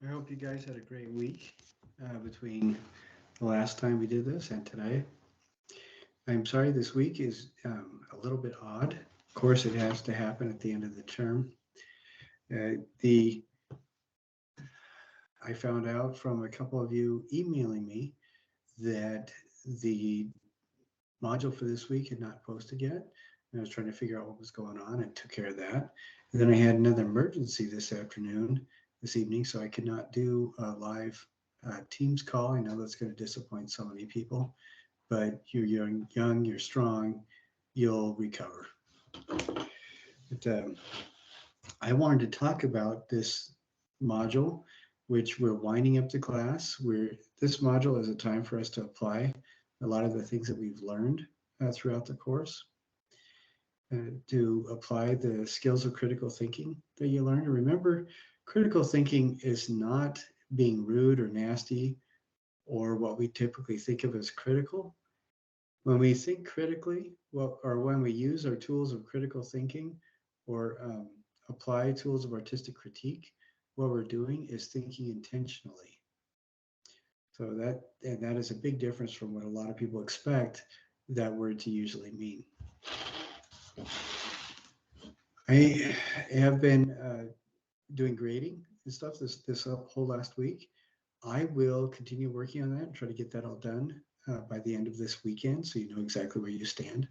I hope you guys had a great week between the last time we did this and today. I'm sorry this week is a little bit odd. Of course, it has to happen at the end of the term. The I found out from a couple of you emailing me that the module for this week had not posted yet. And I was trying to figure out what was going on and took care of that. And then I had another emergency this evening, so I could not do a live Teams call. I know that's going to disappoint so many people, but you're young, you're strong, you'll recover. But, I wanted to talk about this module, which we're winding up the class. This module is a time for us to apply a lot of the things that we've learned throughout the course, to apply the skills of critical thinking that you learned. And remember, critical thinking is not being rude or nasty or what we typically think of as critical. When we think critically, or when we use our tools of critical thinking or apply tools of artistic critique, what we're doing is thinking intentionally. So that is a big difference from what a lot of people expect that word to usually mean. I have been doing grading and stuff this whole last week. I will continue working on that and try to get that all done by the end of this weekend, so you know exactly where you stand.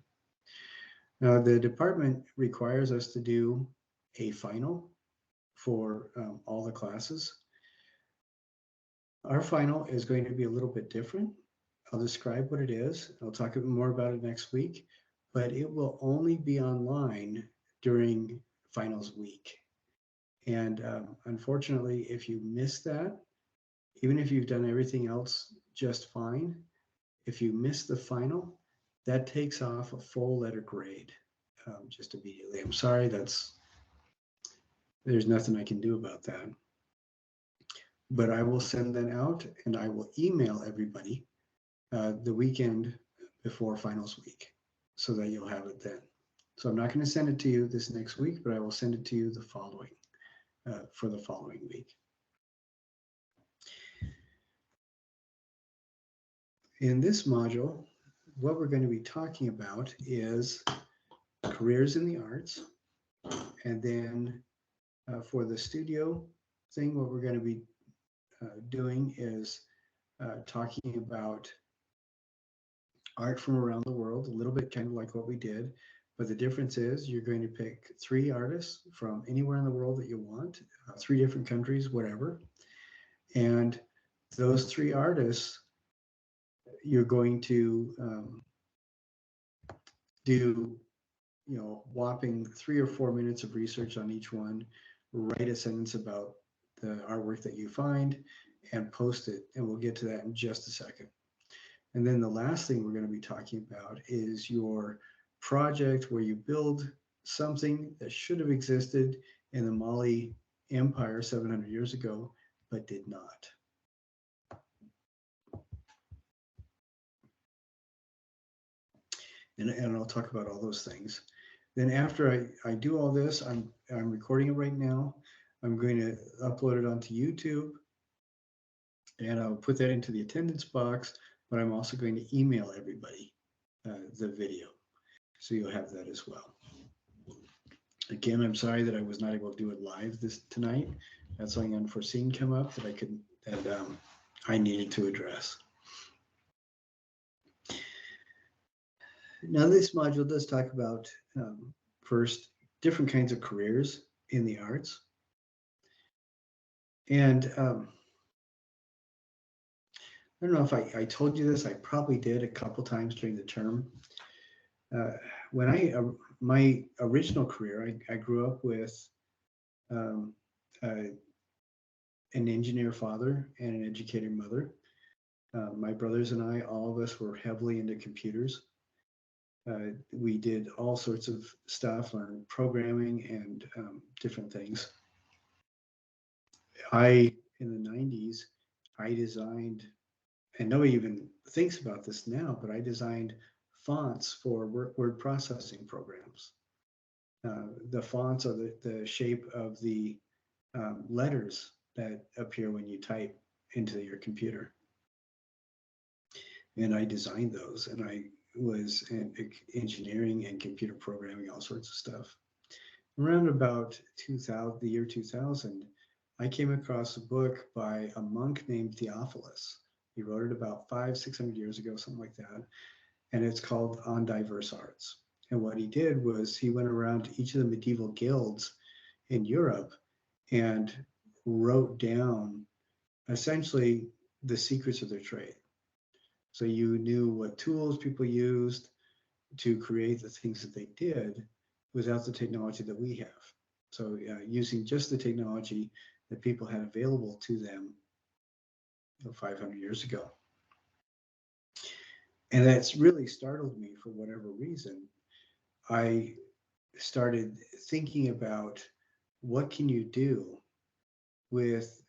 Now, the department requires us to do a final for all the classes. Our final is going to be a little bit different. I'll describe what it is. I'll talk more about it next week, but it will only be online during finals week. And unfortunately, if you miss that, even if you've done everything else just fine, if you miss the final, that takes off a full letter grade just immediately. I'm sorry, there's nothing I can do about that. But I will send that out and I will email everybody the weekend before finals week so that you'll have it then. So I'm not going to send it to you this next week, but I will send it to you for the following week. In this module, what we're going to be talking about is careers in the arts. And then for the studio thing, what we're going to be doing is talking about art from around the world, a little bit kind of like what we did. But the difference is you're going to pick 3 artists from anywhere in the world that you want, 3 different countries, whatever. And those 3 artists, you're going to do, whopping 3 or 4 minutes of research on each one, write a sentence about the artwork that you find, and post it. And we'll get to that in just a second. And then the last thing we're going to be talking about is your project where you build something that should have existed in the Mali Empire 700 years ago, but did not. And I'll talk about all those things. Then after I do all this, I'm recording it right now. I'm going to upload it onto YouTube, and I'll put that into the attendance box, but I'm also going to email everybody the video. So you'll have that as well. Again, I'm sorry that I was not able to do it live tonight. That's something unforeseen come up that I needed to address. Now, this module does talk about first different kinds of careers in the arts, and I don't know if I told you this. I probably did a couple times during the term. When my original career, I grew up with an engineer father and an educator mother. My brothers and I, all of us were heavily into computers. We did all sorts of stuff, learned programming and different things. In the 90s, I designed, and nobody even thinks about this now, but I designed fonts for word processing programs. The fonts are the shape of the letters that appear when you type into your computer. And I designed those, and I was in engineering and computer programming, all sorts of stuff. Around about 2000, the year 2000, I came across a book by a monk named Theophilus. He wrote it about 600 years ago, something like that. And it's called On Diverse Arts. And what he did was he went around to each of the medieval guilds in Europe and wrote down essentially the secrets of their trade. So you knew what tools people used to create the things that they did without the technology that we have. So using just the technology that people had available to them 500 years ago. And that's really startled me for whatever reason. I started thinking about what can you do with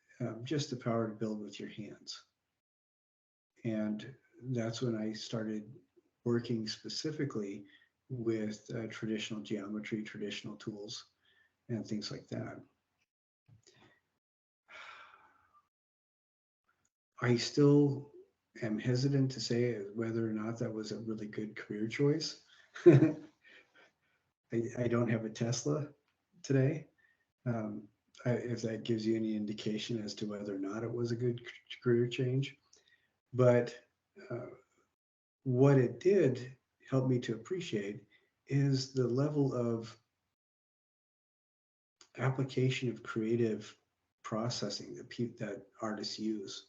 just the power to build with your hands. And that's when I started working specifically with traditional geometry, traditional tools, and things like that. I still am hesitant to say whether or not that was a really good career choice. I don't have a Tesla today. If that gives you any indication as to whether or not it was a good career change. But what it did help me to appreciate is the level of application of creative processing that artists use.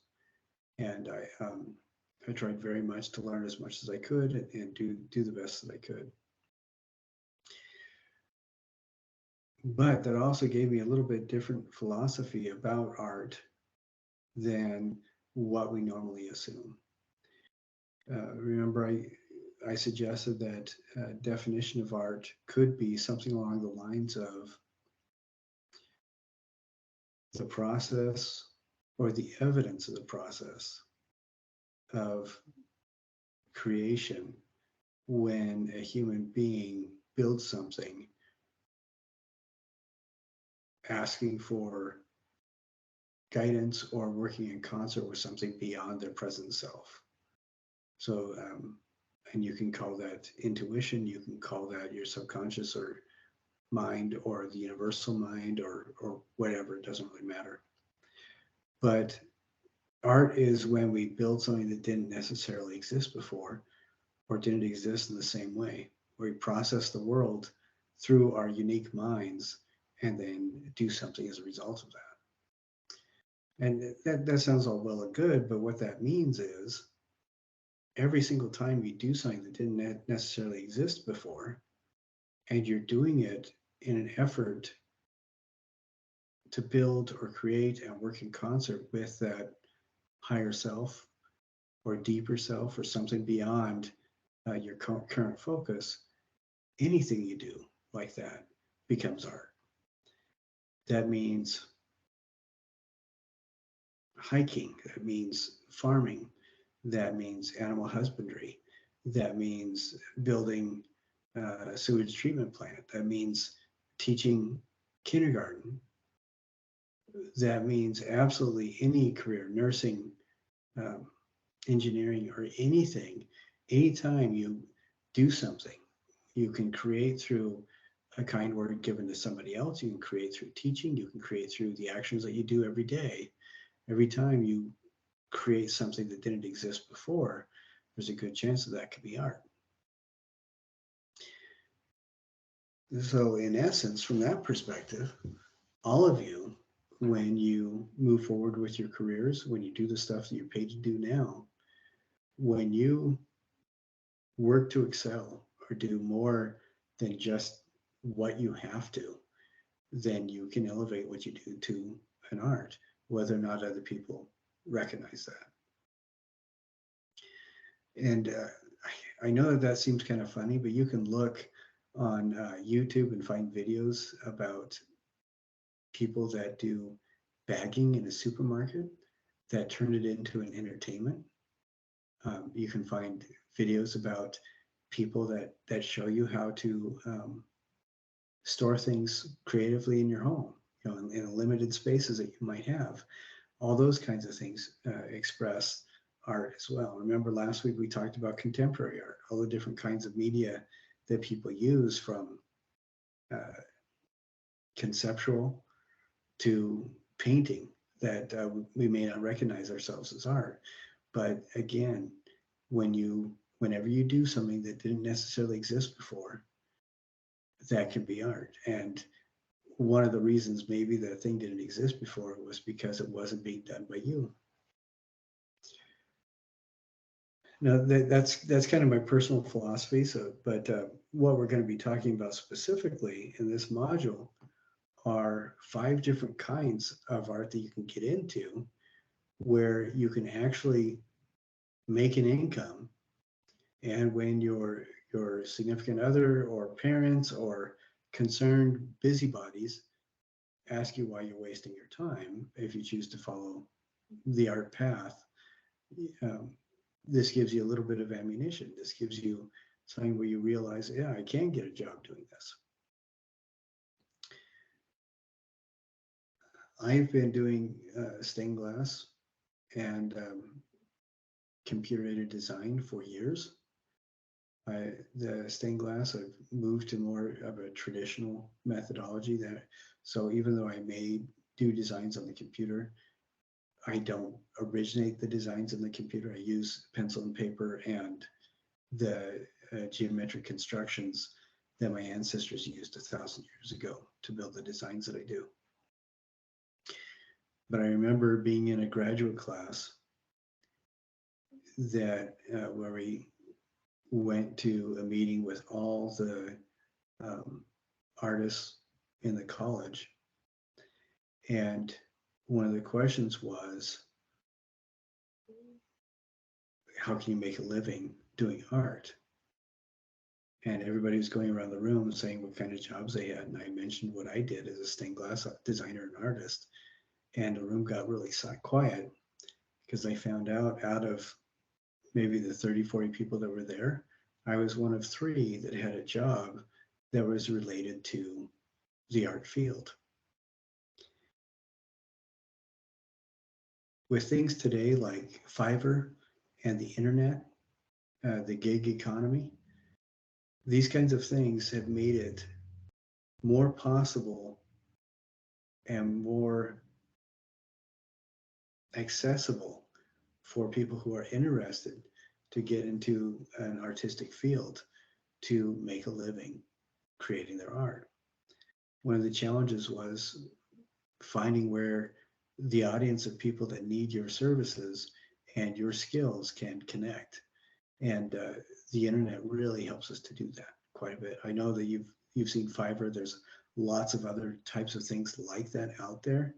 And I tried very much to learn as much as I could and do the best that I could. But that also gave me a little bit different philosophy about art than what we normally assume. Remember, I suggested that definition of art could be something along the lines of the process or the evidence of the process of creation when a human being builds something asking for guidance or working in concert with something beyond their present self. So, and you can call that intuition, you can call that your subconscious or mind or the universal mind or whatever, it doesn't really matter. But art is when we build something that didn't necessarily exist before or didn't exist in the same way, where we process the world through our unique minds and then do something as a result of that. And that sounds all well and good, but what that means is every single time you do something that didn't necessarily exist before, and you're doing it in an effort to build or create and work in concert with that higher self or deeper self or something beyond your current focus, anything you do like that becomes art. That means hiking, that means farming, that means animal husbandry, that means building a sewage treatment plant, that means teaching kindergarten, that means absolutely any career, nursing, engineering, or anything. Anytime you do something, you can create through a kind word given to somebody else, you can create through teaching, you can create through the actions that you do every day. Every time you create something that didn't exist before, there's a good chance that could be art. So in essence, from that perspective, all of you, when you move forward with your careers, when you do the stuff that you're paid to do now, when you work to excel or do more than just what you have to, then you can elevate what you do to an art, whether or not other people recognize that. And I know that seems kind of funny, but you can look on YouTube and find videos about people that do bagging in a supermarket that turn it into an entertainment. You can find videos about people that show you how to store things creatively in your home. in the limited spaces that you might have. All those kinds of things express art as well. Remember last week we talked about contemporary art, all the different kinds of media that people use, from conceptual to painting, that we may not recognize ourselves as art. But again, whenever you do something that didn't necessarily exist before, that can be art. And one of the reasons maybe the thing didn't exist before was because it wasn't being done by you. Now that's kind of my personal philosophy. So, but what we're going to be talking about specifically in this module are 5 different kinds of art that you can get into, where you can actually make an income. And when your significant other or parents or concerned busybodies ask you why you're wasting your time, if you choose to follow the art path, this gives you a little bit of ammunition. This gives you something where you realize, yeah, I can get a job doing this. I've been doing stained glass and computer-aided design for years. The stained glass, I've moved to more of a traditional methodology. So even though I may do designs on the computer, I don't originate the designs in the computer. I use pencil and paper and the geometric constructions that my ancestors used 1,000 years ago to build the designs that I do. But I remember being in a graduate class that where we went to a meeting with all the artists in the college. And one of the questions was, how can you make a living doing art? And everybody was going around the room saying what kind of jobs they had. And I mentioned what I did as a stained glass designer and artist. And the room got really quiet because I found out of maybe the 30, 40 people that were there, I was one of 3 that had a job that was related to the art field. With things today like Fiverr and the internet, the gig economy, these kinds of things have made it more possible and more accessible for people who are interested to get into an artistic field to make a living creating their art. One of the challenges was finding where the audience of people that need your services and your skills can connect. And the internet really helps us to do that quite a bit. I know that you've seen Fiverr. There's lots of other types of things like that out there.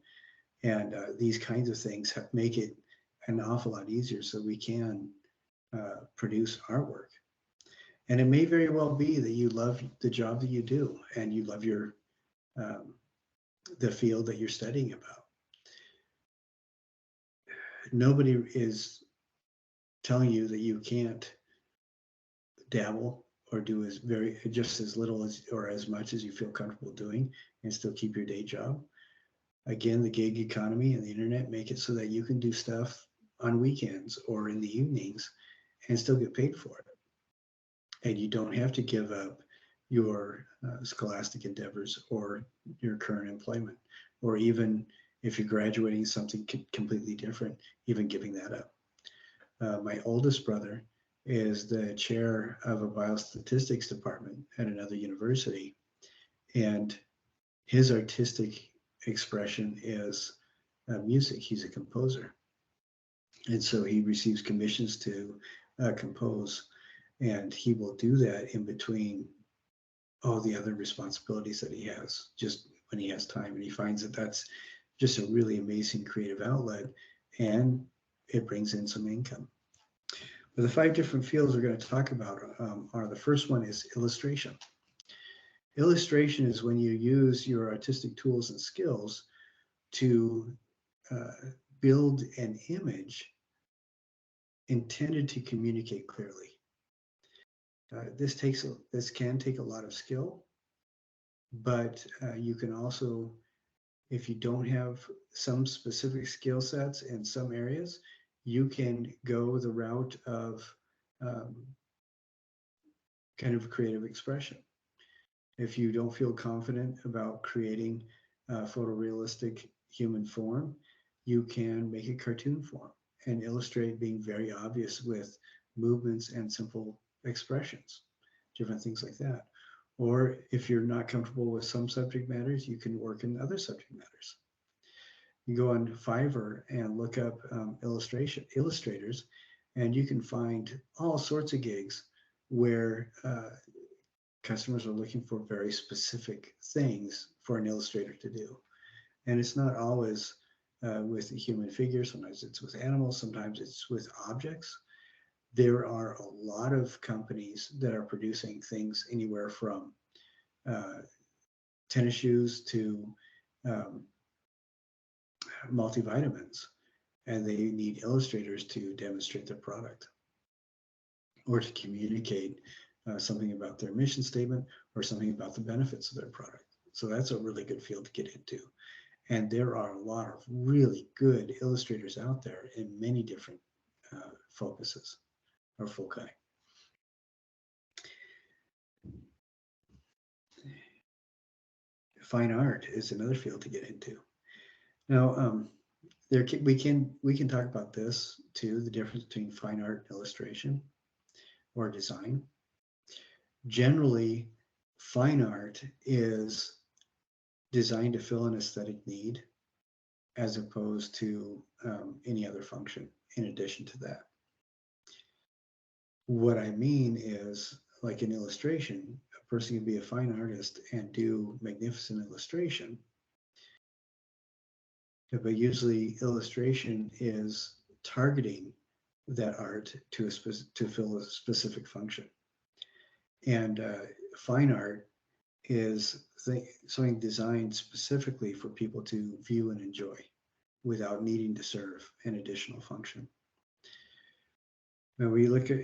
And these kinds of things make it an awful lot easier so we can produce artwork. And it may very well be that you love the job that you do and you love your the field that you're studying about. Nobody is telling you that you can't dabble or do just as little as or as much as you feel comfortable doing and still keep your day job. Again, the gig economy and the internet make it so that you can do stuff on weekends or in the evenings and still get paid for it. And you don't have to give up your scholastic endeavors or your current employment, or even if you're graduating something completely different, even giving that up. My oldest brother is the chair of a biostatistics department at another university, and his artistic expression is music. He's a composer, and so he receives commissions to compose, and he will do that in between all the other responsibilities that he has, just when he has time. And he finds that that's just a really amazing creative outlet, and it brings in some income. But the 5 different fields we're going to talk about are, the first one is illustration. Illustration is when you use your artistic tools and skills to build an image intended to communicate clearly. This can take a lot of skill, but you can also If you don't have some specific skill sets in some areas, you can go the route of um, kind of creative expression. If you don't feel confident about creating a photorealistic human form, you can make a cartoon form and illustrate being very obvious with movements and simple expressions, different things like that. Or if you're not comfortable with some subject matters, you can work in other subject matters. You go on Fiverr and look up illustrators, and you can find all sorts of gigs where customers are looking for very specific things for an illustrator to do. And it's not always with a human figure. Sometimes it's with animals. Sometimes it's with objects. There are a lot of companies that are producing things anywhere from tennis shoes to um, multivitamins, and they need illustrators to demonstrate their product or to communicate something about their mission statement or something about the benefits of their product. So that's a really good field to get into. And there are a lot of really good illustrators out there in many different focuses or foci. Fine art is another field to get into. Now, we can talk about this too, the difference between fine art and illustration or design. Generally, fine art is designed to fill an aesthetic need as opposed to any other function in addition to that. What I mean is, like in illustration, a person can be a fine artist and do magnificent illustration, but usually illustration is targeting that art to fill a specific function. And fine art is something designed specifically for people to view and enjoy without needing to serve an additional function. Now, we look at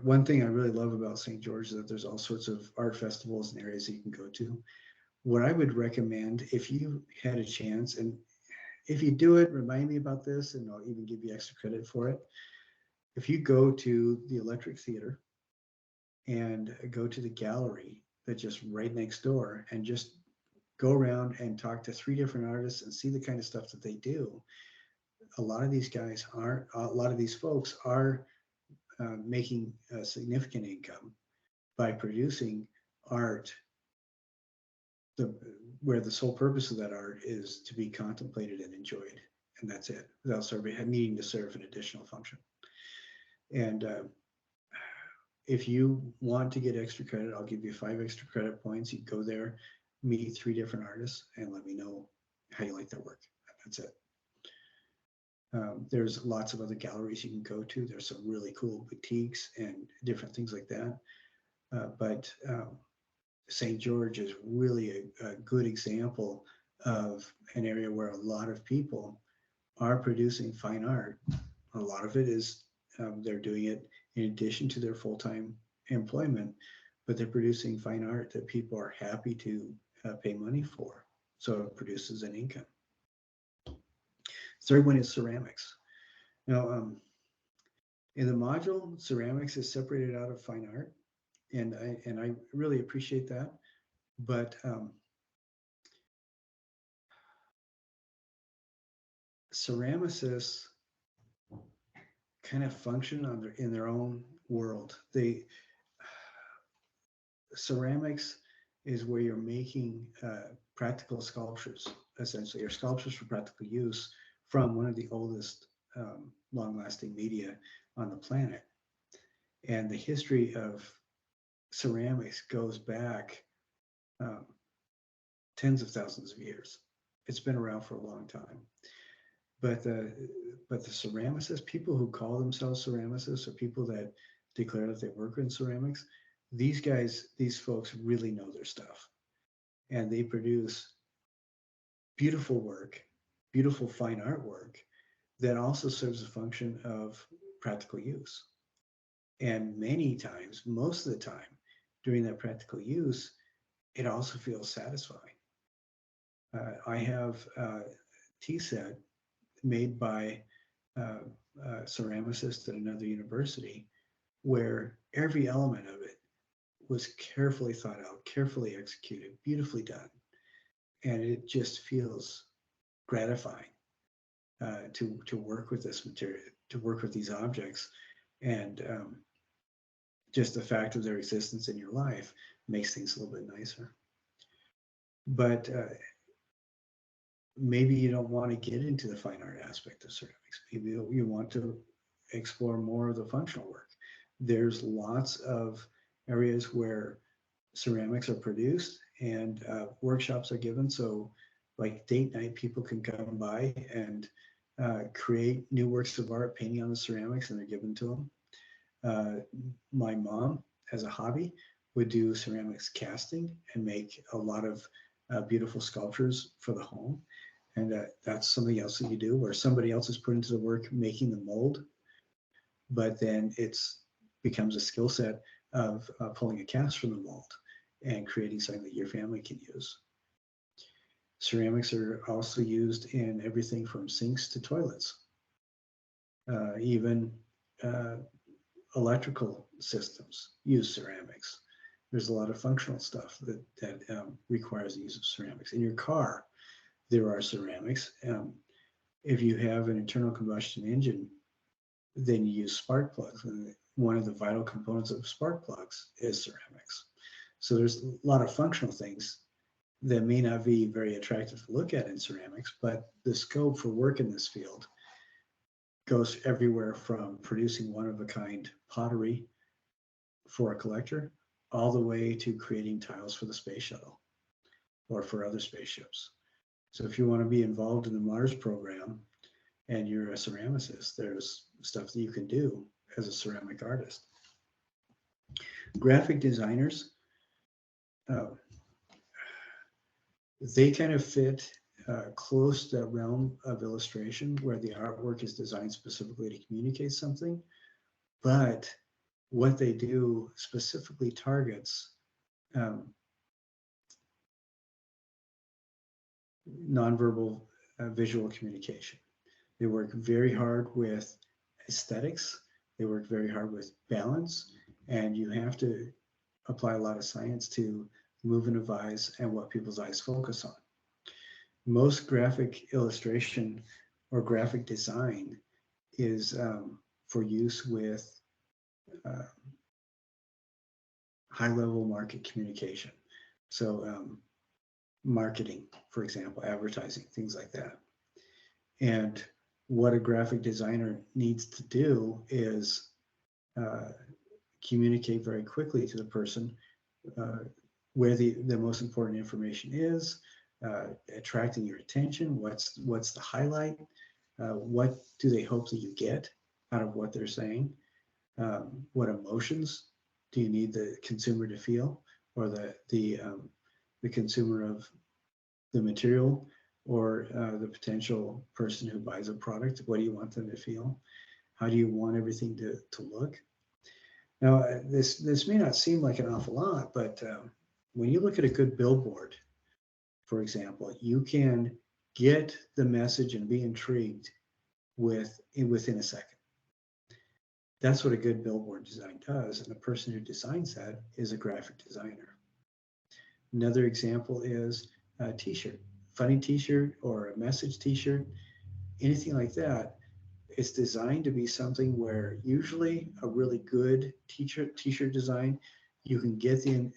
one thing I really love about St. George is that there's all sorts of art festivals and areas that you can go to. What I would recommend, if you had a chance, and if you do it, remind me about this, and I'll even give you extra credit for it. If you go to the Electric Theater and go to the gallery that's just right next door and just go around and talk to 3 different artists and see the kind of stuff that they do, a lot of these folks are making a significant income by producing art where the sole purpose of that art is to be contemplated and enjoyed, and that's it, without needing to serve an additional function. And if you want to get extra credit, I'll give you 5 extra credit points. You go there, meet 3 different artists, and let me know how you like their work. That's it. There's lots of other galleries you can go to. There's some really cool boutiques and different things like that. But St. George is really a good example of an area where a lot of people are producing fine art. A lot of it is they're doing it in addition to their full-time employment, but they're producing fine art that people are happy to pay money for. So it produces an income. Third one is ceramics. Now, in the module, ceramics is separated out of fine art, and I really appreciate that. But ceramicists kind of function in their own world. Ceramics is where you're making practical sculptures, essentially, or sculptures for practical use from one of the oldest long-lasting media on the planet. And the history of ceramics goes back tens of thousands of years. It's been around for a long time. But the ceramicists, people who call themselves ceramicists, or people that declare that they work in ceramics, these folks really know their stuff, and they produce beautiful work, beautiful fine artwork that also serves a function of practical use. And many times, most of the time, during that practical use, it also feels satisfying. I have a tea set made by a ceramicist at another university where every element of it was carefully thought out, carefully executed, beautifully done. And it just feels gratifying to work with this material, to work with these objects. And just the fact of their existence in your life makes things a little bit nicer. But maybe you don't want to get into the fine art aspect of ceramics. Maybe you want to explore more of the functional work. There's lots of areas where ceramics are produced and workshops are given. So like date night, people can come by and create new works of art, painting on the ceramics, and they're given to them. My mom, as a hobby, would do ceramics casting and make a lot of beautiful sculptures for the home. And that's something else that you do where somebody else is put into the work making the mold, but then it's becomes a skill set of pulling a cast from the mold and creating something that your family can use. Ceramics are also used in everything from sinks to toilets, even electrical systems use ceramics. There's a lot of functional stuff that requires the use of ceramics. In your car, there are ceramics. If you have an internal combustion engine, then you use spark plugs. And one of the vital components of spark plugs is ceramics. So there's a lot of functional things that may not be very attractive to look at in ceramics, but the scope for work in this field goes everywhere from producing one-of-a-kind pottery for a collector all the way to creating tiles for the space shuttle or for other spaceships. So if you want to be involved in the Mars program and you're a ceramicist, there's stuff that you can do as a ceramic artist. Graphic designers, they kind of fit close to that realm of illustration where the artwork is designed specifically to communicate something, but what they do specifically targets nonverbal visual communication. They work very hard with aesthetics. They work very hard with balance, and you have to apply a lot of science to the movement of eyes and what people's eyes focus on. Most graphic illustration or graphic design is for use with high-level market communication. So marketing, for example, advertising, things like that. And what a graphic designer needs to do is communicate very quickly to the person where the most important information is, attracting your attention, what's the highlight, what do they hope that you get out of what they're saying, what emotions do you need the consumer to feel, or the consumer of the material, or the potential person who buys a product. What do you want them to feel? How do you want everything to look? Now, this may not seem like an awful lot, but when you look at a good billboard, for example, you can get the message and be intrigued within a second. That's what a good billboard design does, and the person who designs that is a graphic designer. Another example is a t-shirt, funny t-shirt or a message t-shirt, anything like that. It's designed to be something where usually a really good t-shirt design, you can get an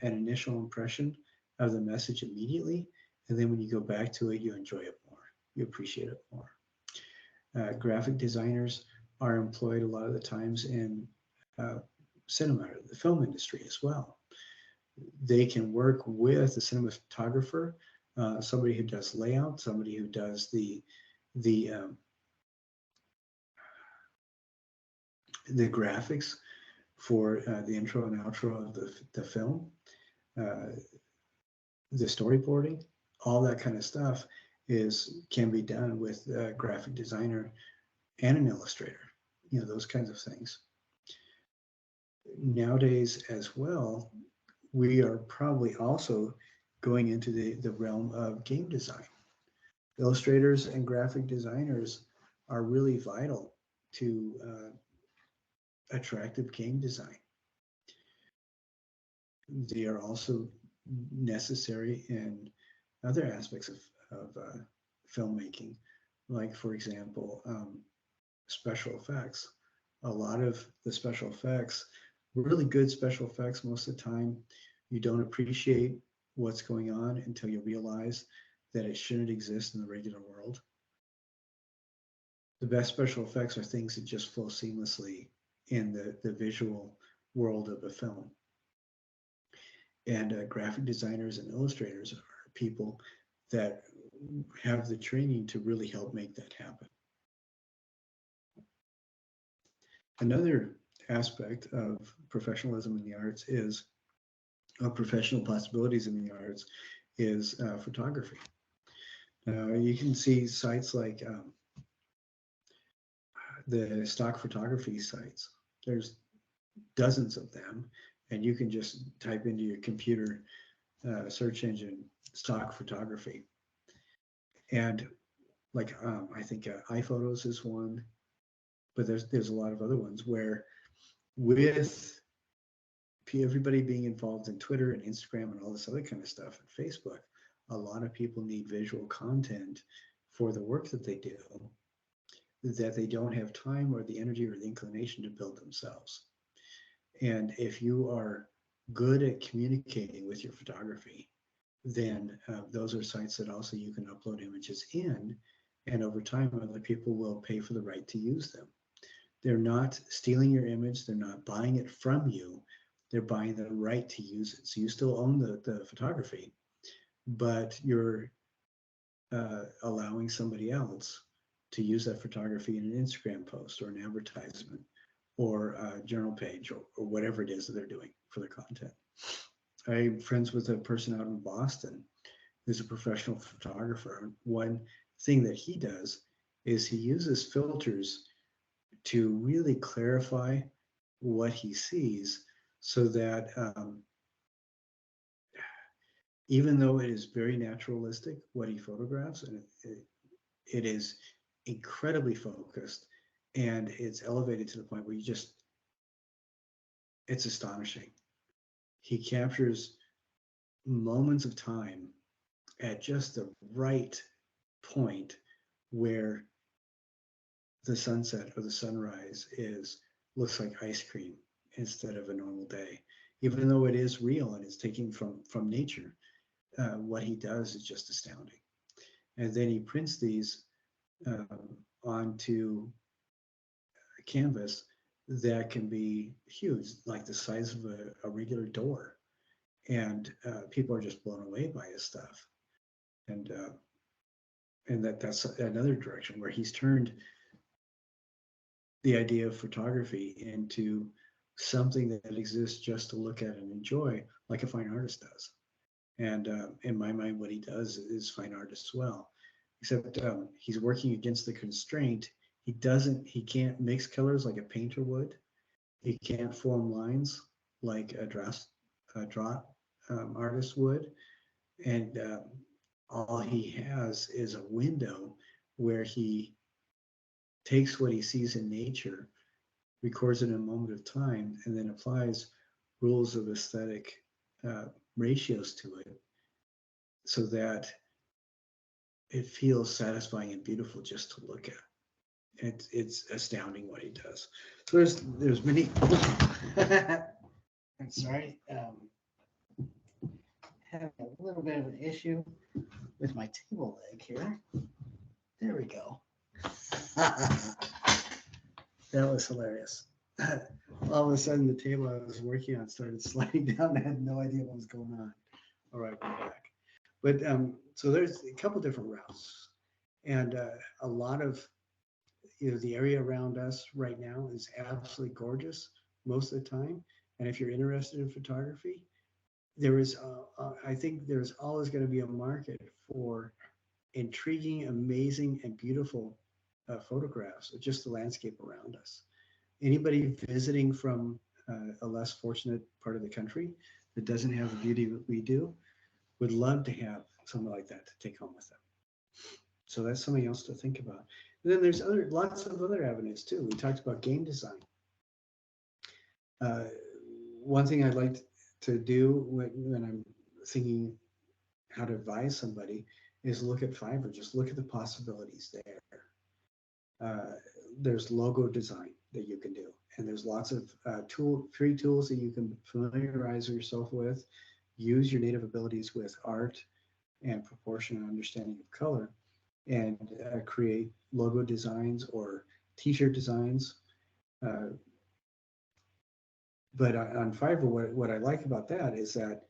initial impression of the message immediately, and then when you go back to it, you enjoy it more, you appreciate it more. Graphic designers are employed a lot of the times in cinema, the film industry as well. They can work with a cinematographer, somebody who does layout, somebody who does the graphics for the intro and outro of the film, the storyboarding, all that kind of stuff can be done with a graphic designer and an illustrator, those kinds of things. Nowadays as well, we are probably also going into the realm of game design. Illustrators and graphic designers are really vital to attractive game design. They are also necessary in other aspects of filmmaking, like, for example, special effects. A lot of the special effects, really good special effects, most of the time, you don't appreciate what's going on until you realize that it shouldn't exist in the regular world. The best special effects are things that just flow seamlessly in the visual world of a film. And graphic designers and illustrators are people that have the training to really help make that happen. Another aspect of professionalism in the arts is, professional possibilities in the arts, is photography. Now, you can see sites like the stock photography sites. There's dozens of them, and you can just type into your computer search engine stock photography. And like, I think iPhotos is one, but there's a lot of other ones where, with everybody being involved in Twitter and Instagram and all this other kind of stuff, and Facebook, a lot of people need visual content for the work that they do, that they don't have time or the energy or the inclination to build themselves. And if you are good at communicating with your photography, then those are sites that also you can upload images in, and over time other people will pay for the right to use them. They're not stealing your image, they're not buying it from you, they're buying the right to use it. So you still own the photography, but you're allowing somebody else to use that photography in an Instagram post or an advertisement or a journal page or whatever it is that they're doing for their content. I'm friends with a person out in Boston who's a professional photographer. One thing that he does is he uses filters to really clarify what he sees, so that even though it is very naturalistic what he photographs, and it is incredibly focused, and it's elevated to the point where it's astonishing. He captures moments of time at just the right point where the sunset or the sunrise looks like ice cream instead of a normal day. Even though it is real and it's taken from nature, what he does is just astounding. And then he prints these onto a canvas that can be huge, like the size of a regular door. And people are just blown away by his stuff. And that's another direction where he's turned the idea of photography into something that exists just to look at and enjoy, like a fine artist does. And in my mind, what he does is fine art as well, except he's working against the constraint. He can't mix colors like a painter would. He can't form lines like a draw artist would. And all he has is a window where he takes what he sees in nature, records it in a moment of time, and then applies rules of aesthetic ratios to it, so that it feels satisfying and beautiful just to look at. It's astounding what he does. So there's many. I'm sorry. Having a little bit of an issue with my table leg here. There we go. That was hilarious. All of a sudden, the table I was working on started sliding down. I had no idea what was going on. All right, we're back. But so there's a couple different routes, and a lot of the area around us right now is absolutely gorgeous most of the time. And if you're interested in photography, I think there's always going to be a market for intriguing, amazing, and beautiful photographs of just the landscape around us. Anybody visiting from a less fortunate part of the country that doesn't have the beauty that we do, would love to have something like that to take home with them. So that's something else to think about. And then there's lots of other avenues too. We talked about game design. Uh, One thing I'd like to do when I'm thinking how to advise somebody is look at Fiverr. Just look at the possibilities there. Uh, there's logo design that you can do, and there's lots of free tools that you can familiarize yourself with. Use your native abilities with art and proportion and understanding of color, and create logo designs or T-shirt designs. But on Fiverr, what I like about that is that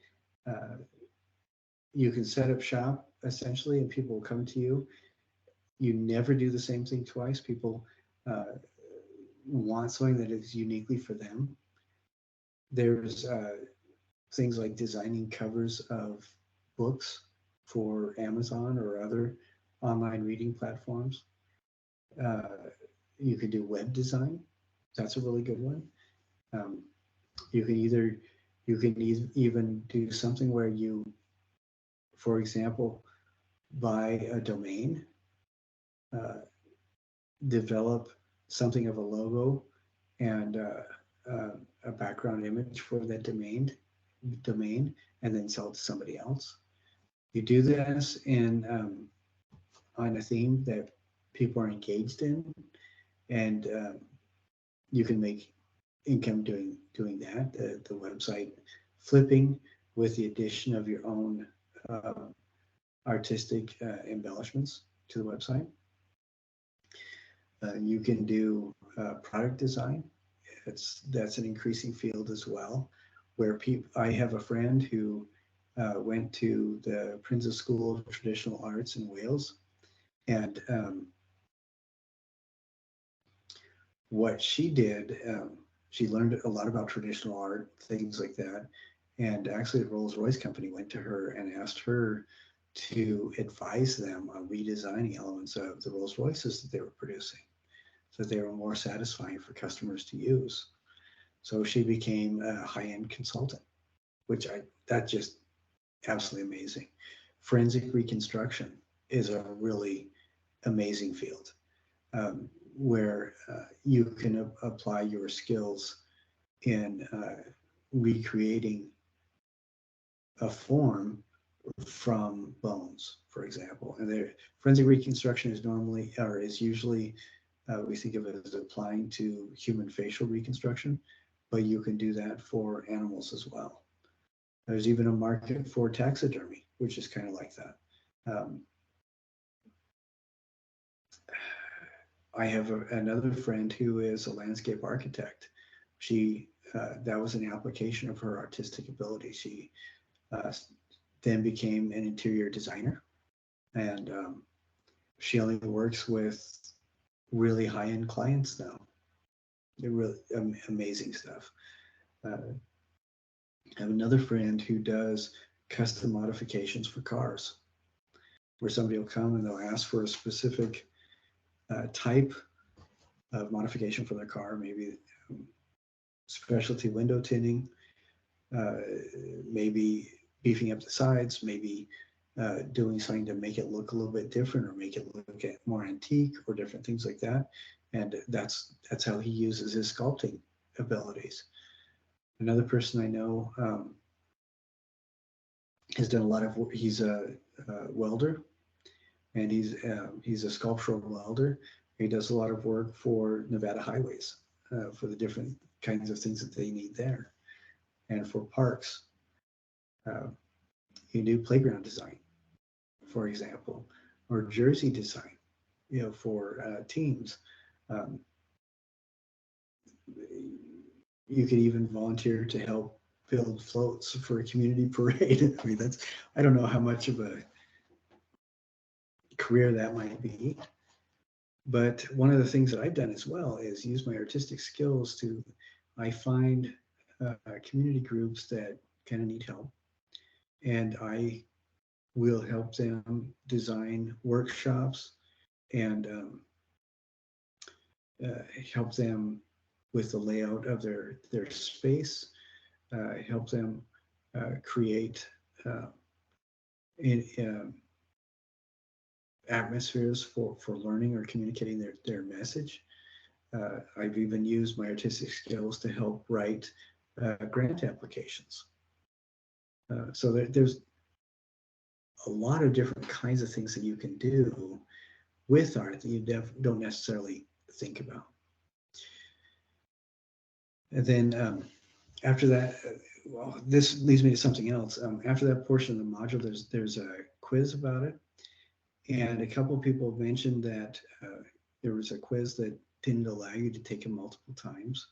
you can set up shop essentially, and people will come to you. You never do the same thing twice. People want something that is uniquely for them. There's things like designing covers of books for Amazon or other online reading platforms. You could do web design. That's a really good one. You can even do something where you, for example, buy a domain, develop something of a logo and a background image for that domain, and then sell it to somebody else. You do this on a theme that people are engaged in, and you can make income doing that. The website flipping with the addition of your own artistic embellishments to the website. You can do product design. That's an increasing field as well, where I have a friend who went to the Princess School of Traditional Arts in Wales, and what she did, she learned a lot about traditional art, things like that. And actually, the Rolls-Royce company went to her and asked her to advise them on redesigning elements of the Rolls-Royces that they were producing, so they were more satisfying for customers to use. So she became a high-end consultant, that's just absolutely amazing. Forensic reconstruction is a really amazing field. Where you can apply your skills in recreating a form from bones, for example. And forensic reconstruction is usually we think of it as applying to human facial reconstruction, but you can do that for animals as well. There's even a market for taxidermy, which is kind of like that. I have another friend who is a landscape architect. That was an application of her artistic ability. She then became an interior designer, and she only works with really high-end clients now. They're really amazing stuff. I have another friend who does custom modifications for cars, where somebody will come and they'll ask for a specific type of modification for their car, maybe specialty window tinting, maybe beefing up the sides, maybe doing something to make it look a little bit different or make it look more antique or different things like that. And that's how he uses his sculpting abilities. Another person I know has done a lot of work. He's a welder, and he's a sculptural welder. He does a lot of work for Nevada highways, for the different kinds of things that they need there, and for parks. You do playground design, for example, or jersey design, for teams. You could even volunteer to help build floats for a community parade. I mean, I don't know how much of a career that might be. But one of the things that I've done as well is use my artistic skills I find community groups that kind of need help, and I will help them design workshops and help them with the layout of their space, help them create in atmospheres for learning or communicating their message. I've even used my artistic skills to help write grant applications. So there's a lot of different kinds of things that you can do with art that you don't necessarily think about. And then after that, well, this leads me to something else. After that portion of the module, there's a quiz about it. And a couple of people mentioned that there was a quiz that didn't allow you to take it multiple times.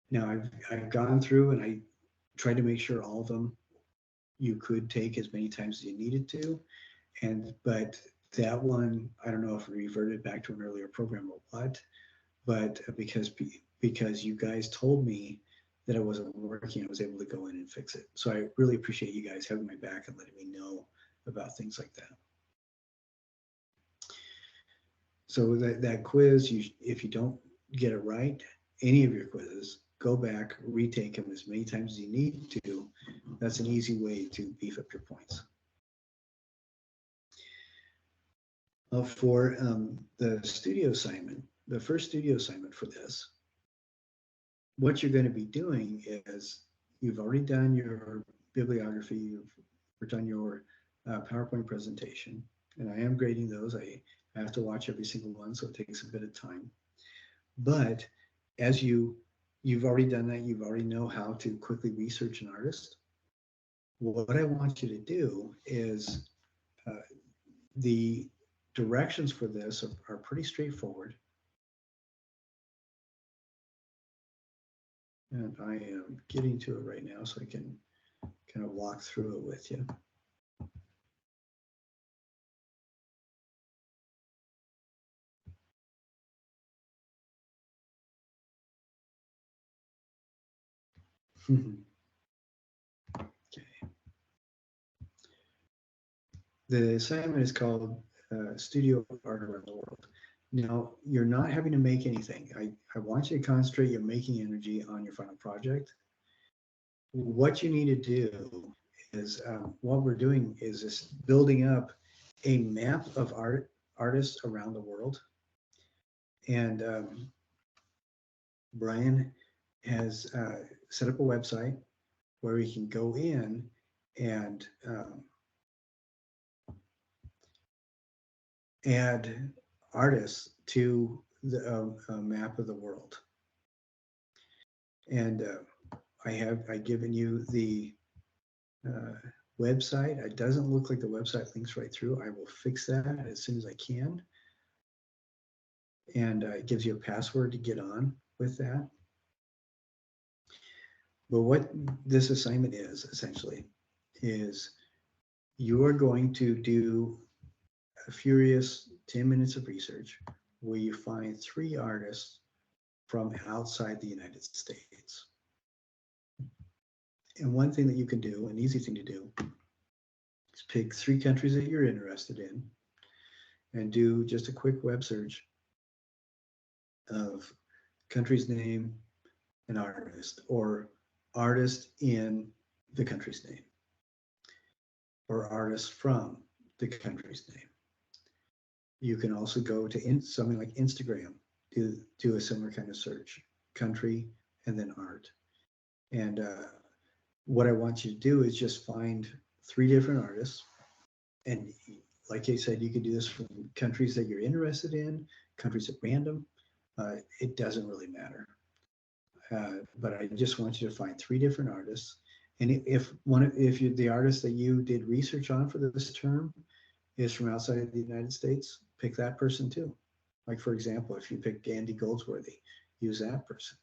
Now I've gone through and I tried to make sure all of them you could take as many times as you needed to. But that one, I don't know if it reverted back to an earlier program or what, but because you guys told me that it wasn't working, I was able to go in and fix it. So I really appreciate you guys having my back and letting me know about things like that. So that quiz, if you don't get it right, any of your quizzes, go back, retake them as many times as you need to. That's an easy way to beef up your points. For the studio assignment, the first studio assignment for this, what you're going to be doing is you've already done your bibliography, you've done your PowerPoint presentation, and I am grading those. I have to watch every single one, so it takes a bit of time. But as you've already done that, you already know how to quickly research an artist. What I want you to do is the directions for this are pretty straightforward. And I am getting to it right now so I can kind of walk through it with you. Okay. The assignment is called Studio Art Around the World. Now, you're not having to make anything. I want you to concentrate your making energy on your final project. What you need to do is, what we're doing is this building up a map of artists around the world. And Brian has set up a website where you can go in and add artists to the map of the world. And I've given you the website. It doesn't look like the website links right through. I will fix that as soon as I can. And it gives you a password to get on with that. But what this assignment is essentially is you are going to do a furious 10 minutes of research where you find 3 artists from outside the United States. And one thing that you can do, an easy thing to do, is pick 3 countries that you're interested in and do just a quick web search of country's name and artist, or artist in the country's name, or artist from the country's name. You can also go to something like Instagram, do a similar kind of search, country and then art. And what I want you to do is just find 3 different artists. And like I said, you can do this from countries that you're interested in, countries at random. It doesn't really matter. But I just want you to find 3 different artists. And if the artist that you did research on for this term is from outside of the United States, pick that person too. Like, for example, if you pick Andy Goldsworthy, use that person.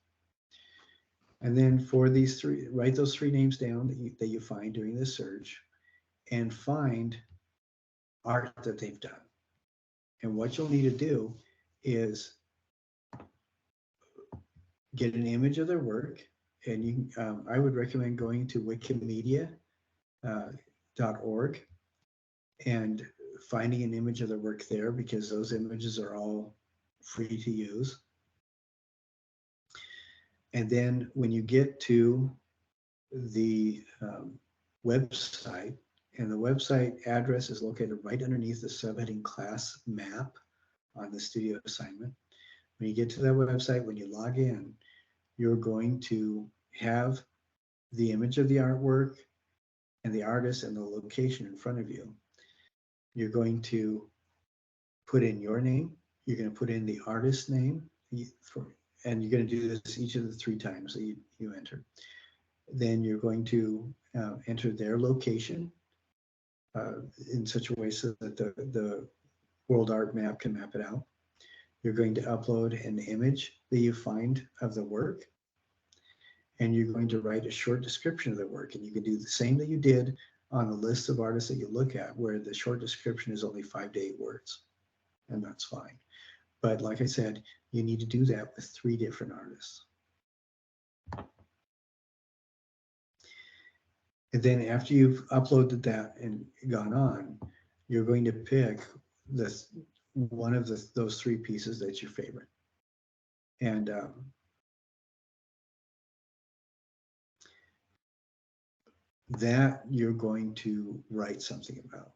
And then for these 3, write those 3 names down that you find during this search, and find art that they've done. And what you'll need to do is get an image of their work, and you I would recommend going to wikimedia.org and finding an image of their work there, because those images are all free to use. And then when you get to the website And the website address is located right underneath the subheading class map on the studio assignment. When you get to that website, when you log in, you're going to have the image of the artwork and the artist and the location in front of you. You're going to put in your name. You're going to put in the artist's name, and you're going to do this each of the 3 times that you enter. Then you're going to enter their location in such a way so that the world art map can map it out. You're going to upload an image that you find of the work, and you're going to write a short description of the work. And you can do the same that you did on the list of artists that you look at, where the short description is only 5 to 8 words, and that's fine. But like I said, you need to do that with 3 different artists. And then after you've uploaded that and gone on, you're going to pick one of those 3 pieces that's your favorite. And that you're going to write something about.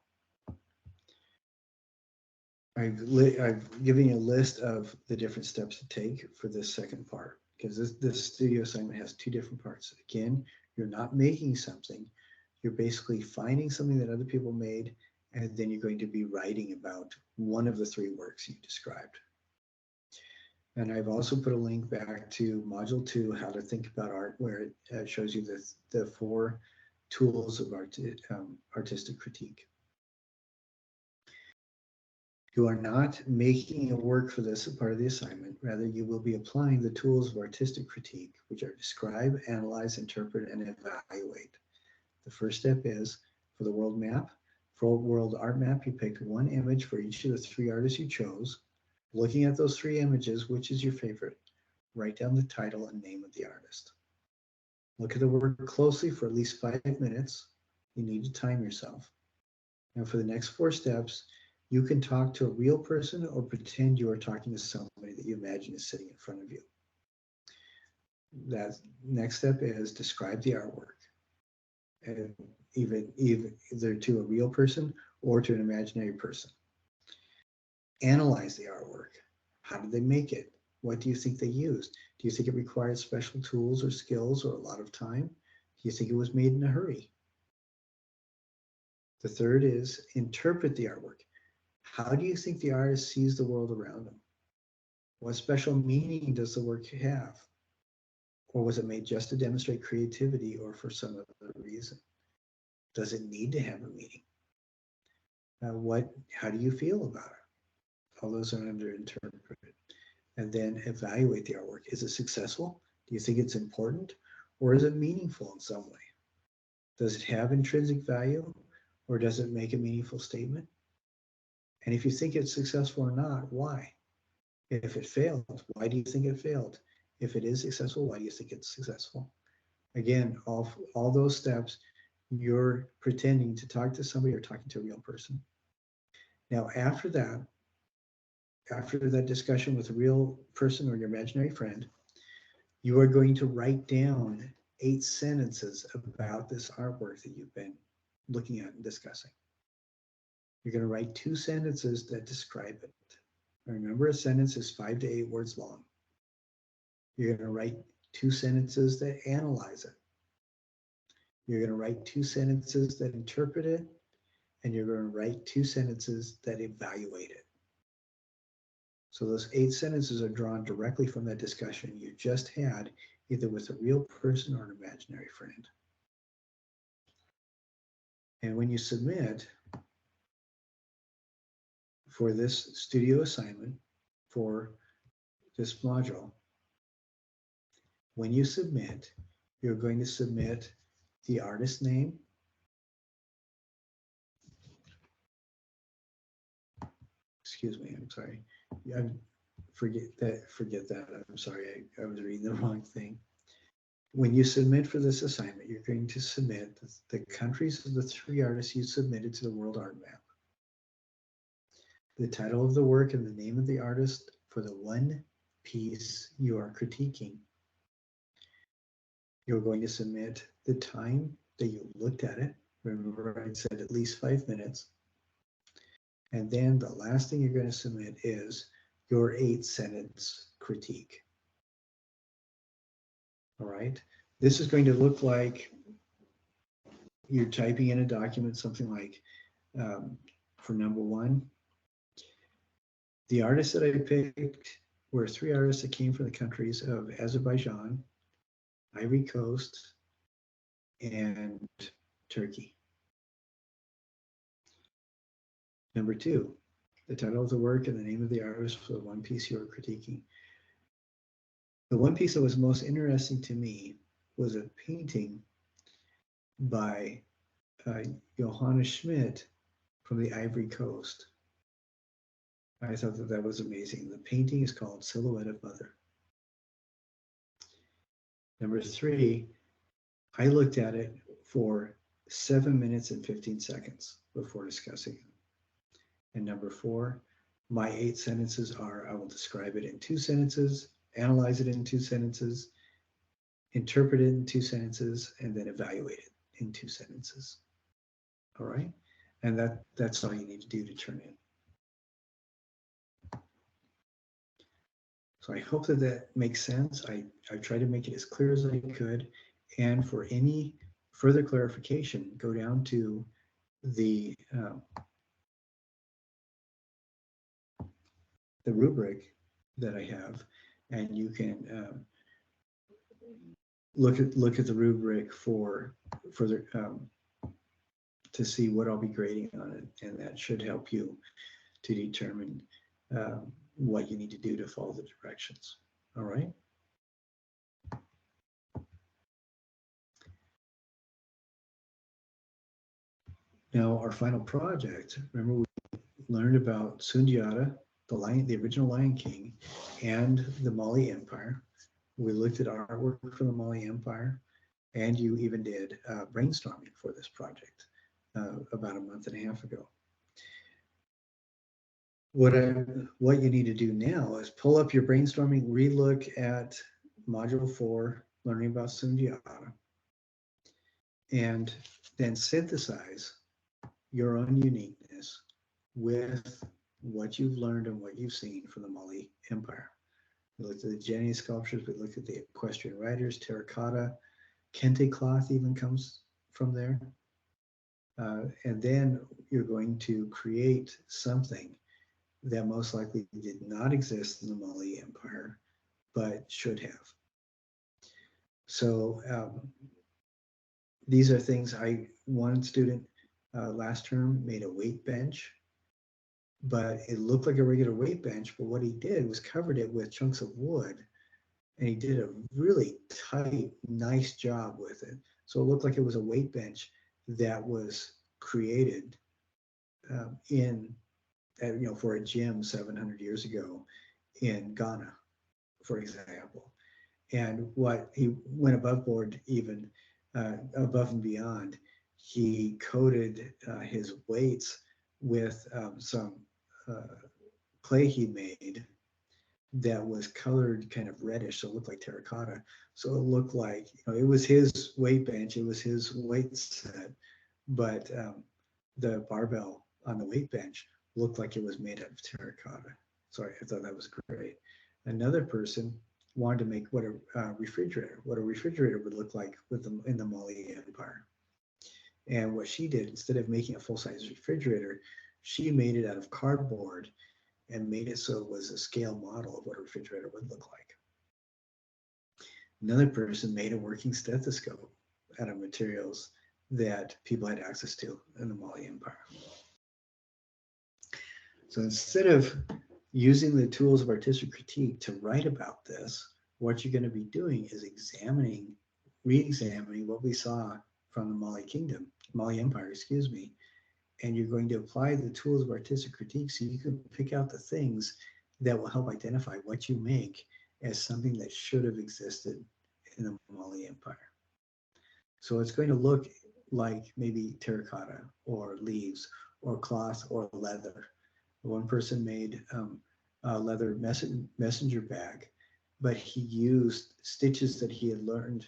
I've given you a list of the different steps to take for this second part, because this studio assignment has 2 different parts. Again, you're not making something. You're basically finding something that other people made, and then you're going to be writing about one of the 3 works you described. And I've also put a link back to Module 2, How to Think About Art, where it shows you the 4 tools of artistic critique. You are not making a work for this part of the assignment. Rather, you will be applying the tools of artistic critique, which are describe, analyze, interpret, and evaluate. The first step is for the world map. For world art map, you picked 1 image for each of the 3 artists you chose. Looking at those 3 images, which is your favorite? Write down the title and name of the artist. Look at the work closely for at least 5 minutes. You need to time yourself. Now for the next 4 steps, you can talk to a real person or pretend you are talking to somebody that you imagine is sitting in front of you. That next step is describe the artwork, and either to a real person or to an imaginary person. Analyze the artwork. How did they make it? What do you think they used? Do you think it required special tools or skills or a lot of time? Do you think it was made in a hurry? The third is interpret the artwork. How do you think the artist sees the world around him? What special meaning does the work have? Or was it made just to demonstrate creativity or for some other reason? Does it need to have a meaning? How do you feel about it? All those are under interpret. And then evaluate the artwork. Is it successful? Do you think it's important? Or is it meaningful in some way? Does it have intrinsic value? Or does it make a meaningful statement? And if you think it's successful or not, why? If it failed, why do you think it failed? If it is successful, why do you think it's successful? Again, all those steps, you're pretending to talk to somebody or talking to a real person. Now, after that discussion with a real person or your imaginary friend, you are going to write down 8 sentences about this artwork that you've been looking at and discussing. You're going to write 2 sentences that describe it. Remember, a sentence is 5 to 8 words long. You're going to write 2 sentences that analyze it. You're going to write 2 sentences that interpret it, and you're going to write 2 sentences that evaluate it. So those 8 sentences are drawn directly from that discussion you just had, either with a real person or an imaginary friend. And when you submit for this studio assignment for this module, when you submit, you're going to submit the artist name, excuse me, I'm sorry. Forget that. I'm sorry, I was reading the wrong thing. When you submit for this assignment, you're going to submit the countries of the 3 artists you submitted to the World Art Map, the title of the work and the name of the artist for the 1 piece you are critiquing. You're going to submit the time that you looked at it, Remember, I said at least 5 minutes. And then the last thing you're going to submit is your 8-sentence critique. All right. This is going to look like you're typing in a document, something like, for number 1, the artists that I picked were 3 artists that came from the countries of Azerbaijan, Ivory Coast, and Turkey. Number 2, the title of the work and the name of the artist for the one piece you're critiquing. The one piece that was most interesting to me was a painting by Johannes Schmidt from the Ivory Coast. I thought that that was amazing. The painting is called Silhouette of Mother. Number 3, I looked at it for 7 minutes and 15 seconds before discussing it. And number 4, my 8 sentences are, I will describe it in 2 sentences, analyze it in 2 sentences, interpret it in 2 sentences, and then evaluate it in 2 sentences. All right? And that's all you need to do to turn in. So I hope that that makes sense. I tried to make it as clear as I could. And for any further clarification, go down to the rubric that I have, and you can look at the rubric for further to see what I'll be grading on it, and that should help you to determine what you need to do to follow the directions. All right. Now, our final project, remember we learned about Sundiata, the original Lion King, and the Mali Empire. We looked at artwork from the Mali Empire, and you even did brainstorming for this project about a month and a half ago. What you need to do now is pull up your brainstorming, relook at Module 4, learning about Sundiata, and then synthesize your own uniqueness with what you've learned and what you've seen from the Mali Empire. We looked at the Genie sculptures, we looked at the equestrian riders, terracotta, kente cloth even comes from there. And then you're going to create something that most likely did not exist in the Mali Empire, but should have. So these are things one student last term made a weight bench, but it looked like a regular weight bench, but what he did was covered it with chunks of wood, and he did a really tight, nice job with it. So it looked like it was a weight bench that was created for a gym 700 years ago in Ghana, for example. And what he went above board, even above and beyond, he coated his weights with some clay he made that was colored kind of reddish, so it looked like terracotta. So it looked like, it was his weight bench, it was his weight set, but the barbell on the weight bench looked like it was made out of terracotta. So I thought that was great. Another person wanted to make what a refrigerator would look like in the Mali Empire. And what she did, instead of making a full-size refrigerator, she made it out of cardboard and made it so it was a scale model of what a refrigerator would look like. Another person made a working stethoscope out of materials that people had access to in the Mali Empire. So instead of using the tools of artistic critique to write about this, what you're going to be doing is re-examining what we saw from the Mali Empire, and you're going to apply the tools of artistic critique so you can pick out the things that will help identify what you make as something that should have existed in the Mali Empire. So it's going to look like maybe terracotta or leaves or cloth or leather. One person made a leather messenger bag, but he used stitches that he had learned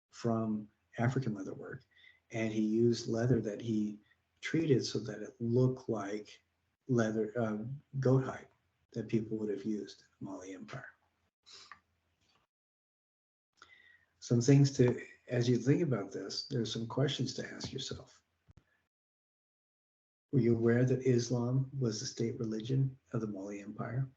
from African leatherwork, and he used leather that he treated so that it looked like leather, goat hide that people would have used in the Mali Empire. Some things to, as you think about this, there's some questions to ask yourself. Were you aware that Islam was the state religion of the Mali Empire?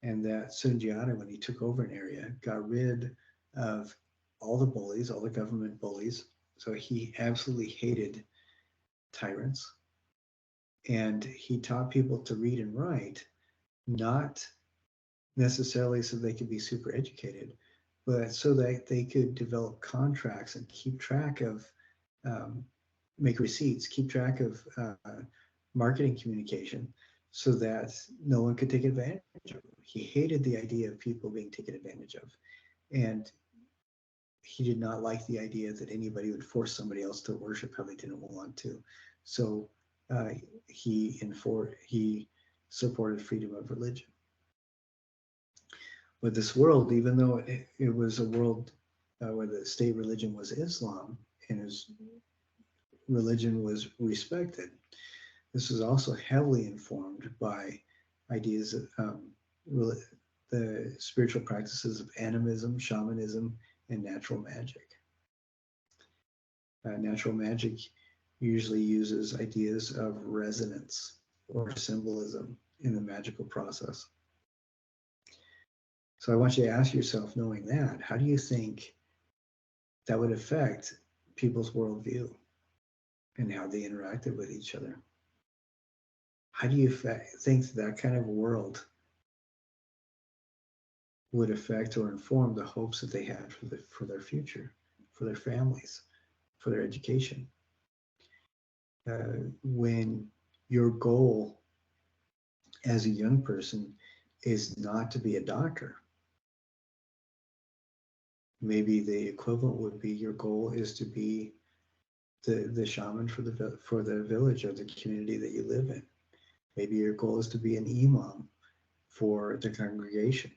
And that Sundiata, when he took over an area, got rid of all the bullies, all the government bullies. So he absolutely hated tyrants. And he taught people to read and write, not necessarily so they could be super educated, but so that they could develop contracts and keep track of, make receipts, keep track of marketing communication, so that no one could take advantage of him. He hated the idea of people being taken advantage of. And he did not like the idea that anybody would force somebody else to worship how they didn't want to. So he supported freedom of religion. But this world, even though it was a world where the state religion was Islam and his religion was respected, this was also heavily informed by ideas of the spiritual practices of animism, shamanism, and natural magic. Natural magic usually uses ideas of resonance or symbolism in the magical process. So I want you to ask yourself, knowing that, how do you think that would affect people's worldview and how they interacted with each other? How do you think that kind of world would affect or inform the hopes that they had for their future, for their families, for their education? When your goal as a young person is not to be a doctor, maybe the equivalent would be your goal is to be the shaman for the village or the community that you live in. Maybe your goal is to be an imam for the congregation.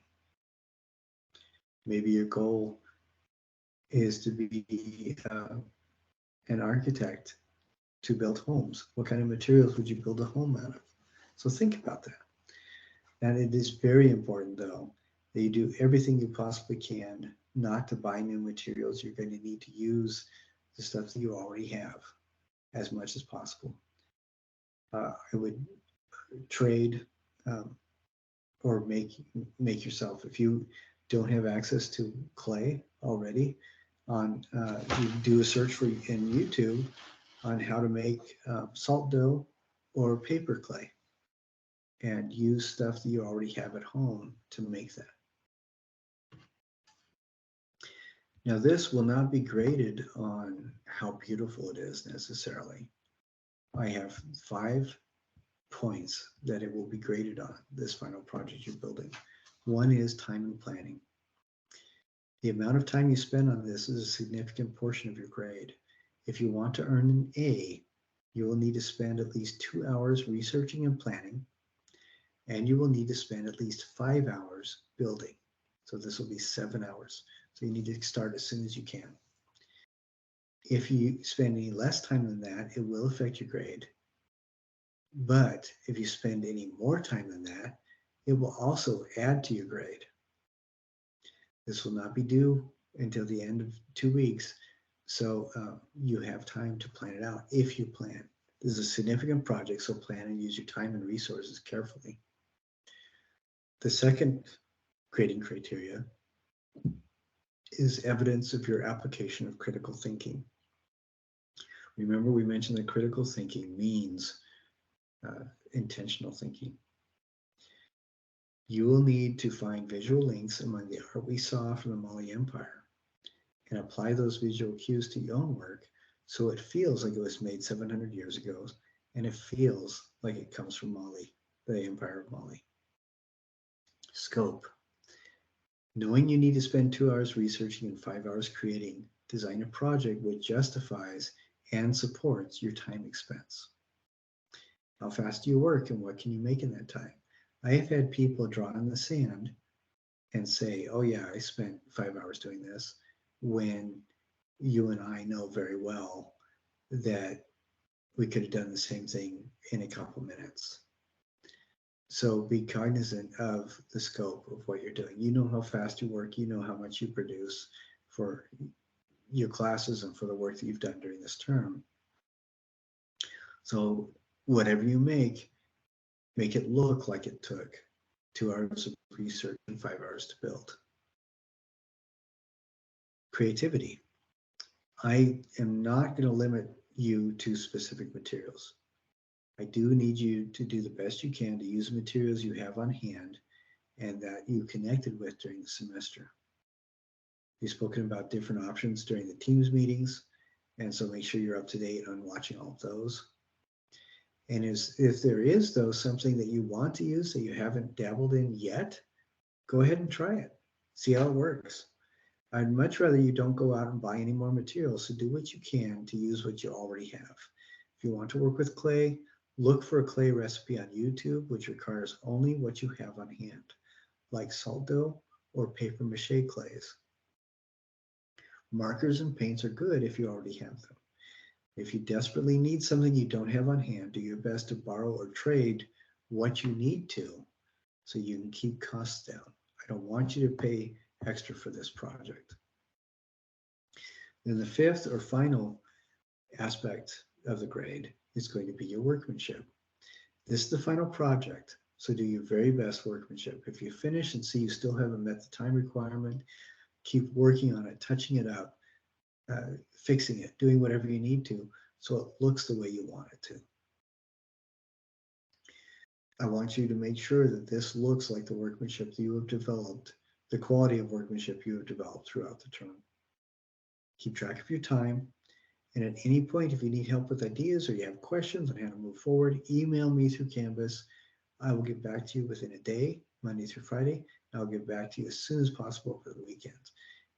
Maybe your goal is to be an architect to build homes. What kind of materials would you build a home out of? So think about that. And it is very important, though, that you do everything you possibly can not to buy new materials. You're going to need to use the stuff that you already have as much as possible. I would trade or make yourself, if you don't have access to clay already, you do a search for in YouTube on how to make salt dough or paper clay, and use stuff that you already have at home to make that. Now, this will not be graded on how beautiful it is necessarily. I have 5 points that it will be graded on, this final project you're building. One is time and planning. The amount of time you spend on this is a significant portion of your grade. If you want to earn an A, you will need to spend at least 2 hours researching and planning, and you will need to spend at least 5 hours building. So this will be 7 hours. So you need to start as soon as you can. If you spend any less time than that, it will affect your grade. But if you spend any more time than that, it will also add to your grade. This will not be due until the end of 2 weeks. So you have time to plan it out if you plan. This is a significant project, so plan and use your time and resources carefully. The second grading criteria is evidence of your application of critical thinking. Remember, we mentioned that critical thinking means intentional thinking. You will need to find visual links among the art we saw from the Mali Empire and apply those visual cues to your own work so it feels like it was made 700 years ago and it feels like it comes from Mali, the Empire of Mali. Scope. Knowing you need to spend 2 hours researching and 5 hours creating, design a project which justifies and supports your time expense. How fast do you work and what can you make in that time? I have had people draw in the sand and say, oh yeah, I spent 5 hours doing this, when you and I know very well that we could have done the same thing in a couple minutes. So be cognizant of the scope of what you're doing. You know how fast you work, you know how much you produce for your classes and for the work that you've done during this term. So whatever you make it look like it took 2 hours of research and 5 hours to build. Creativity. I am not going to limit you to specific materials. I do need you to do the best you can to use materials you have on hand and that you connected with during the semester. We've spoken about different options during the Teams meetings, and so make sure you're up to date on watching all of those. And if there is, though, something that you want to use that you haven't dabbled in yet, go ahead and try it. See how it works. I'd much rather you don't go out and buy any more materials, so do what you can to use what you already have. If you want to work with clay, look for a clay recipe on YouTube, which requires only what you have on hand, like salt dough or paper mache clays. Markers and paints are good if you already have them. If you desperately need something you don't have on hand, do your best to borrow or trade what you need to so you can keep costs down. I don't want you to pay extra for this project. Then the fifth or final aspect of the grade is going to be your workmanship. This is the final project, so do your very best workmanship. If you finish and see you still haven't met the time requirement, keep working on it, touching it up, fixing it, doing whatever you need to so it looks the way you want it to. I want you to make sure that this looks like the workmanship that you have developed, the quality of workmanship you have developed throughout the term. Keep track of your time, and at any point, if you need help with ideas or you have questions on how to move forward, email me through Canvas. I will get back to you within a day, Monday through Friday, and I'll get back to you as soon as possible over the weekends.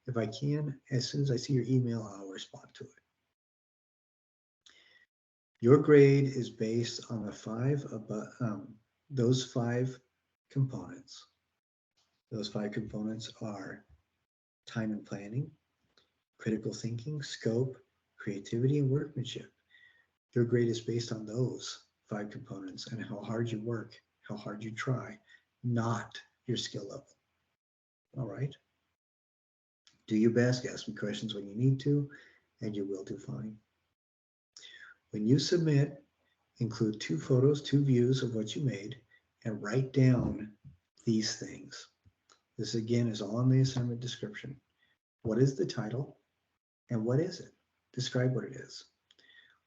If I can, as soon as I see your email, I'll respond to it. Your grade is based on the those five components. Those five components are time and planning, critical thinking, scope, creativity, and workmanship. Your grade is based on those five components and how hard you work, how hard you try, not your skill level. All right? Do your best, ask me questions when you need to, and you will do fine. When you submit, include 2 photos, 2 views of what you made, and write down these things. This again is all in the assignment description. What is the title and what is it? Describe what it is.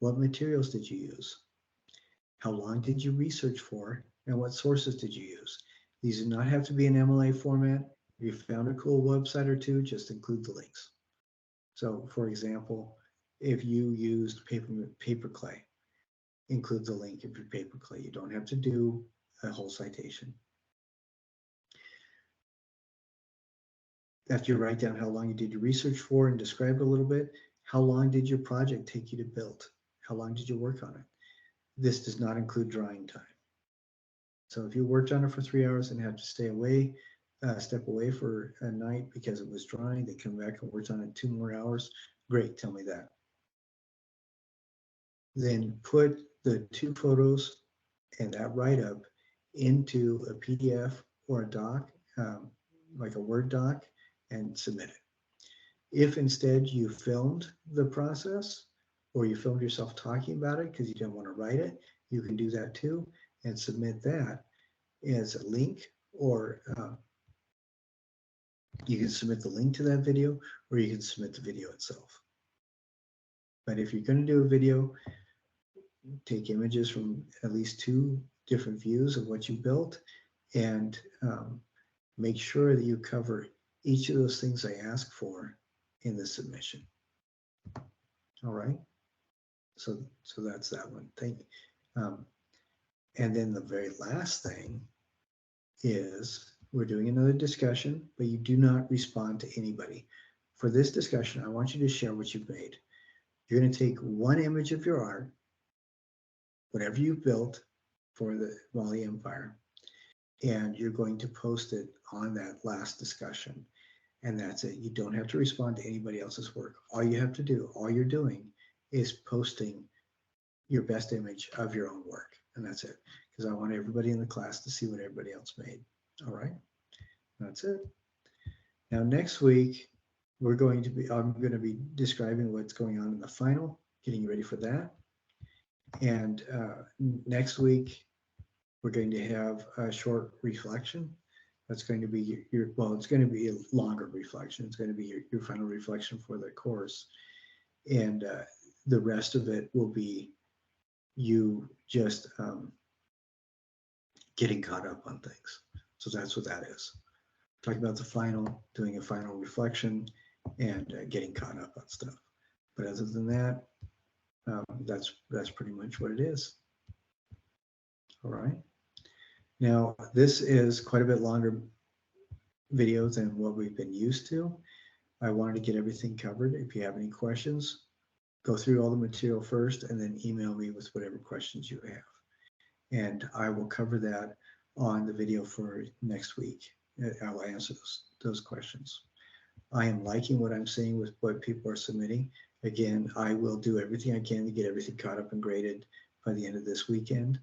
What materials did you use? How long did you research for and what sources did you use? These do not have to be in MLA format. If you found a cool website or two, just include the links. So for example, if you used paper clay, include the link of your paper clay. You don't have to do a whole citation. After you write down how long you did your research for and describe it a little bit, how long did your project take you to build? How long did you work on it? This does not include drying time. So if you worked on it for 3 hours and had to step away for a night because it was drying, they come back and worked on it 2 more hours, great, tell me that. Then put the 2 photos and that write-up into a PDF or a doc, like a Word doc, and submit it. If instead you filmed the process or you filmed yourself talking about it because you didn't want to write it, you can do that too and submit that as a link, or you can submit the link to that video, or you can submit the video itself. But if you're going to do a video, take images from at least 2 different views of what you built and make sure that you cover each of those things I ask for in the submission. All right. So that's that one. Thank you. And then the very last thing is we're doing another discussion, but you do not respond to anybody. For this discussion, I want you to share what you've made. You're going to take one image of your art, whatever you've built for the Mali Empire, and you're going to post it on that last discussion. and that's it. You don't have to respond to anybody else's work. All you have to do, all you're doing is posting your best image of your own work. And that's it. Because I want everybody in the class to see what everybody else made. All right. That's it. Now, next week, I'm going to be describing what's going on in the final, getting ready for that. And next week, we're going to have a short reflection. That's going to be it's going to be a longer reflection. It's going to be your final reflection for the course. And the rest of it will be you just getting caught up on things. So that's what that is. Talking about the final, doing a final reflection, and getting caught up on stuff. But other than that, that's pretty much what it is. All right. Now, this is quite a bit longer video than what we've been used to. I wanted to get everything covered. If you have any questions, go through all the material first and then email me with whatever questions you have. And I will cover that on the video for next week. I will answer those questions. I am liking what I'm seeing with what people are submitting. Again, I will do everything I can to get everything caught up and graded by the end of this weekend.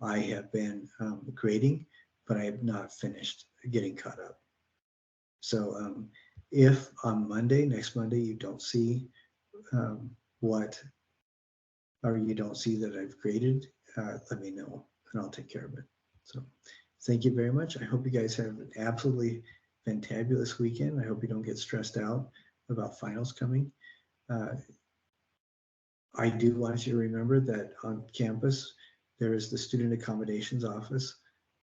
I have been grading, but I have not finished getting caught up. So if on next Monday, you don't see you don't see that I've graded, let me know and I'll take care of it. So thank you very much. I hope you guys have an absolutely fantabulous weekend. I hope you don't get stressed out about finals coming. I do want you to remember that on campus, there is the student accommodations office.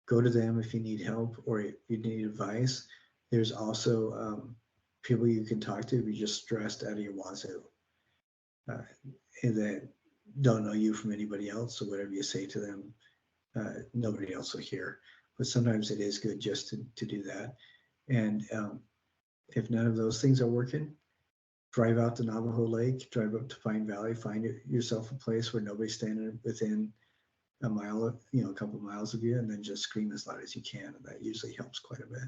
Go to them if you need help or if you need advice. There's also people you can talk to if you're just stressed out of your wazoo. And that don't know you from anybody else, so whatever you say to them, nobody else will hear. But sometimes it is good just to do that. And if none of those things are working, drive out to Navajo Lake, drive up to Pine Valley, find yourself a place where nobody's standing within a mile, a couple miles of you, and then just scream as loud as you can. And that usually helps quite a bit.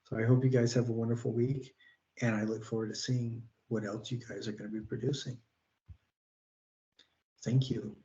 So I hope you guys have a wonderful week, and I look forward to seeing what else you guys are going to be producing. Thank you.